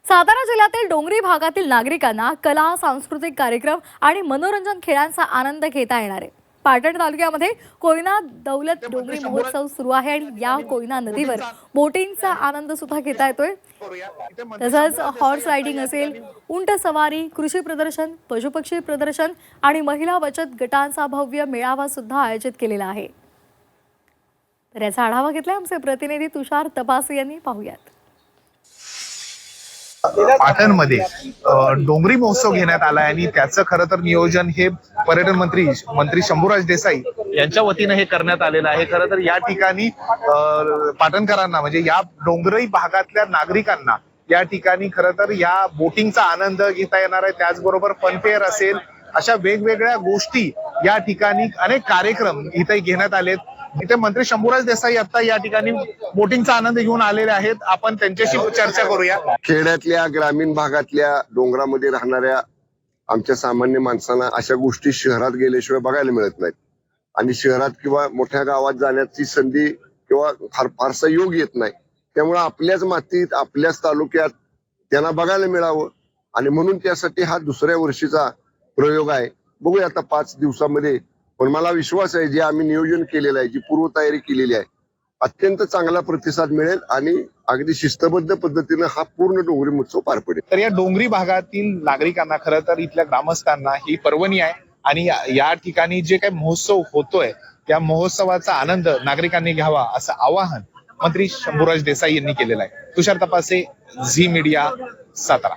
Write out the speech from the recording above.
सातारा जिल्ह्यातील डोंगरी भागातील नागरिकांना कला, सांस्कृतिक कार्यक्रम आणि मनोरंजन खेळांचा आनंद घेता येणार आहे। पाटण तालुक्यामध्ये कोयना दौलत डोंगरी महोत्सव सुरू आहे आणि या कोयना नदीवर बोटिंगचा आनंद सुद्धा घेता येतोय। तसंच हॉर्स रायडिंग असेल, उंट सवारी, कृषी प्रदर्शन, पशुपक्षी प्रदर्शन आणि महिला बचत गटांचा भव्य मेळावा सुद्धा आयोजित केलेला आहे। तर याचा आढावा घेतलाय आमचे प्रतिनिधी तुषार तपासे यांनी। पाहूयात। पाटणमध्ये डोंगरी महोत्सव घेण्यात आलाय आणि त्याचं खरं तर नियोजन हे पर्यटन मंत्री शंभूराज देसाई यांच्या वतीने हे करण्यात आलेलं आहे। खरं तर या ठिकाणी पाटणकरांना म्हणजे या डोंगरी भागातल्या नागरिकांना या ठिकाणी खरं तर या बोटिंगचा आनंद घेता येणार आहे। त्याचबरोबर फनफेअर असेल, अशा वेगवेगळ्या गोष्टी या ठिकाणी अनेक कार्यक्रम इथे घेण्यात आलेत। इथे मंत्री शंभूराज देसाई आता या ठिकाणी बोटिंगचा आनंद घेऊन आलेले आहेत। आपण त्यांच्याशी चर्चा करूया। खेड्यातल्या, ग्रामीण भागातल्या, डोंगरामध्ये राहणाऱ्या आमच्या सामान्य माणसांना अशा गोष्टी शहरात गेल्याशिवाय बघायला मिळत नाहीत आणि शहरात किंवा मोठ्या गावात जाण्याची संधी किंवा फारसा योग येत नाही। त्यामुळे आपल्याच मातीत, आपल्याच तालुक्यात त्यांना बघायला मिळावं आणि म्हणून त्यासाठी हा दुसऱ्या वर्षीचा प्रयोग आहे। बघूया आता 5 दिवसामध्ये, पण मला विश्वास आहे जे आम्ही नियोजन केलेलं आहे, जी पूर्वतयारी केलेली आहे, अत्यंत चांगला प्रतिसाद मिळेल आणि अगदी शिस्तबद्ध पद्धतीने हा पूर्ण डोंगरी महोत्सव पार पडेल। तर या डोंगरी भागातील नागरिकांना खरं तर इथल्या ग्रामस्थांना ही पर्वणी आहे आणि या ठिकाणी जे काही महोत्सव होतोय त्या महोत्सवाचा आनंद नागरिकांनी घ्यावा असं आवाहन मंत्री शंभूराज देसाई यांनी केलेलं आहे। तुषार तपासे, झी मीडिया, सातारा।